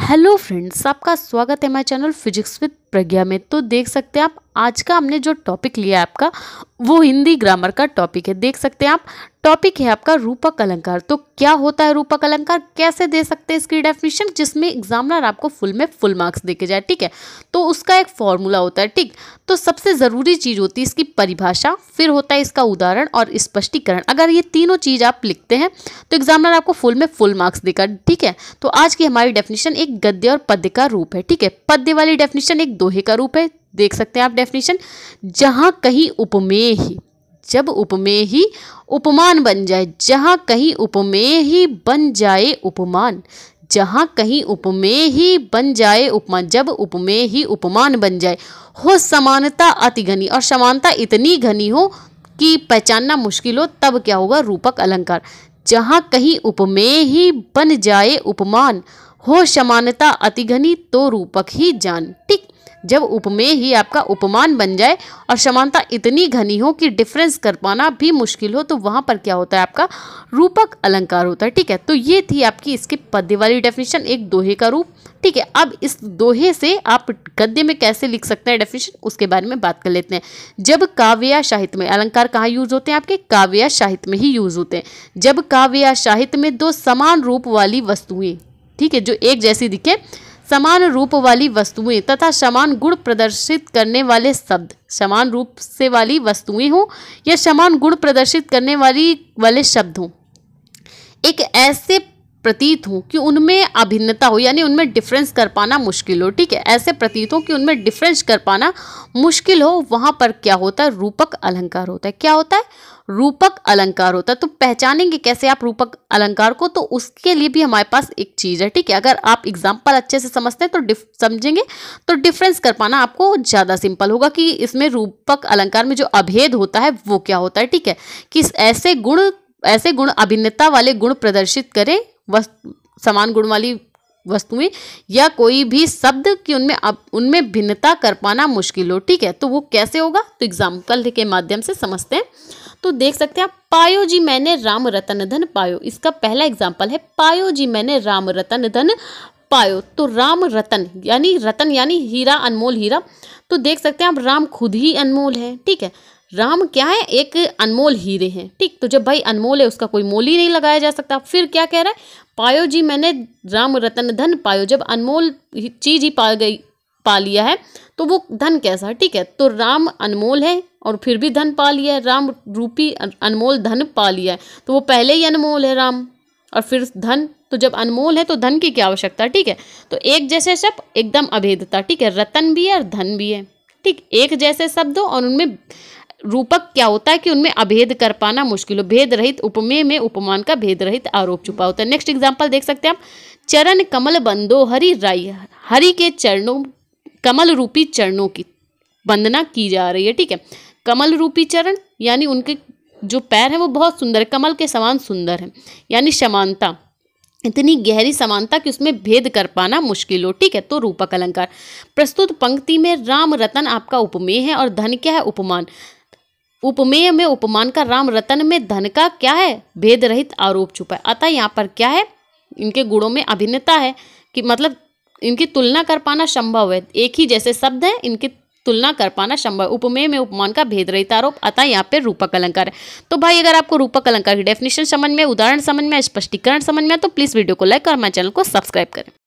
Hello friends, आपका स्वागत है हमारे चैनल फिजिक्स विद प्रज्ञा में। तो देख सकते हैं आप आज का हमने जो टॉपिक लिया है आपका वो हिंदी ग्रामर का टॉपिक है। देख सकते हैं आप टॉपिक है आपका रूपक अलंकार। तो क्या होता है रूपक अलंकार, कैसे दे सकते हैं इसकी डेफिनेशन जिसमें एग्जामिनर आपको फुल में फुल मार्क्स देके जाए। ठीक है, तो उसका एक फॉर्मूला होता है। ठीक, तो सबसे ज़रूरी चीज़ होती है इसकी परिभाषा, फिर होता है इसका उदाहरण और स्पष्टीकरण। अगर ये तीनों चीज़ आप लिखते हैं तो एग्जामिनर आपको फुल में फुल मार्क्स देगा। ठीक है, तो आज की हमारी डेफिनेशन एक गद्य और पद्य का रूप है। ठीक है, पद्य वाली डेफिनेशन एक दोहे का रूप है। देख सकते हैं आप डेफिनेशन, जहां कहीं उपमेय ही, जब उपमेय ही उपमान बन जाए, जहां कहीं उपमेय ही बन जाए उपमान, जहां कहीं उपमेय ही बन जाए उपमान, जब उपमेय ही उपमान बन जाए, हो समानता अति घनी, और समानता इतनी घनी हो कि पहचानना मुश्किल हो, तब क्या होगा रूपक अलंकार। जहां कहीं उपमेय ही बन जाए उपमान, हो समानता अति घनी, तो रूपक ही जान। ठीक, जब उपमेय ही आपका उपमान बन जाए और समानता इतनी घनी हो कि डिफरेंस कर पाना भी मुश्किल हो, तो वहां पर क्या होता है आपका रूपक अलंकार होता है। ठीक है, तो ये थी आपकी इसकी पद्य वाली डेफिनेशन, एक दोहे का रूप। ठीक है, अब इस दोहे से आप गद्य में कैसे लिख सकते हैं डेफिनेशन, उसके बारे में बात कर लेते हैं। जब काव्य या साहित्य में, अलंकार कहाँ यूज होते हैं आपके, काव्य या साहित्य में ही यूज होते हैं। जब काव्य या साहित्य में दो समान रूप वाली वस्तुएं, ठीक है, जो एक जैसी दिखे, समान रूप वाली वस्तुएं तथा समान गुण प्रदर्शित करने वाले शब्द, समान रूप से वाली वस्तुएं हो या समान गुण प्रदर्शित करने वाले शब्द हो, एक ऐसे प्रतीत हो कि उनमें अभिन्नता हो, यानी उनमें डिफरेंस कर पाना मुश्किल हो। ठीक है, ऐसे प्रतीत हो कि उनमें डिफरेंस कर पाना मुश्किल हो, वहां पर क्या होता है रूपक अलंकार होता है। क्या होता है रूपक अलंकार होता है। तो पहचानेंगे कैसे आप रूपक अलंकार को, तो उसके लिए भी हमारे पास एक चीज़ है। ठीक है, अगर आप एग्जाम्पल अच्छे से समझते हैं तो समझेंगे तो डिफरेंस कर पाना आपको ज़्यादा सिंपल होगा कि इसमें रूपक अलंकार में जो अभेद होता है वो क्या होता है। ठीक है, कि ऐसे गुण अभिन्नता वाले गुण प्रदर्शित करें, समान गुण वाली वस्तुएं या कोई भी शब्द कि उनमें भिन्नता कर पाना मुश्किल हो। ठीक है, तो वो कैसे होगा, तो एग्जाम्पल के माध्यम से समझते हैं। तो देख सकते हैं आप, पायो जी मैंने राम रतन धन पायो, इसका पहला एग्जाम्पल है पायो जी मैंने राम रतन धन पायो। तो राम रतन यानी हीरा, अनमोल हीरा। तो देख सकते हैं आप राम खुद ही अनमोल है। ठीक है, राम क्या है, एक अनमोल हीरे हैं। ठीक, तो जब भाई अनमोल है उसका कोई मोल ही नहीं लगाया जा सकता। फिर क्या कह रहा है, पायो जी मैंने राम रतन धन पायो, जब अनमोल चीज ही पा लिया है तो वो धन कैसा है। ठीक है, तो राम अनमोल है और फिर भी धन पा लिया है, राम रूपी अनमोल धन पा लिया है, तो वो पहले ही अनमोल है राम, और फिर धन, तो जब अनमोल है तो धन की क्या आवश्यकता। ठीक है, तो एक जैसे शब्द एकदम अभेदता। ठीक है, रतन भी है और धन भी है। ठीक, एक जैसे शब्द और उनमें रूपक क्या होता है कि उनमें अभेद कर पाना मुश्किल हो। भेद रहित उपमेय में उपमान का भेद रहित आरोप छुपा होता है। नेक्स्ट एग्जाम्पल देख सकते हैं आप, चरण कमल बंदो हरि राई, हरि के चरणों, कमल रूपी चरणों की वंदना की जा रही है। ठीक है, कमल रूपी चरण यानी उनके जो पैर हैं वो बहुत सुंदर है, कमल के समान सुंदर है, यानी समानता, इतनी गहरी समानता कि उसमें भेद कर पाना मुश्किल हो। ठीक है, तो रूपक अलंकार। प्रस्तुत पंक्ति में राम रतन आपका उपमेय है और धन क्या है, उपमान। उपमेय में उपमान का, राम रतन में धन का क्या है, भेद रहित आरोप छुपा है। अतः यहाँ पर क्या है, इनके गुणों में अभिन्नता है कि मतलब इनकी तुलना कर पाना संभव है। एक ही जैसे शब्द है, इनकी तुलना कर पाना संभव है। उपमेय में उपमान का भेद रहित आरोप, अतः यहाँ पे रूपक अलंकार है। तो भाई अगर आपको रूपक अलंकार की डेफिनेशन समझ में, उदाहरण समझ में, स्पष्टीकरण समझ में, तो प्लीज वीडियो को लाइक और हमारे चैनल को सब्सक्राइब करें।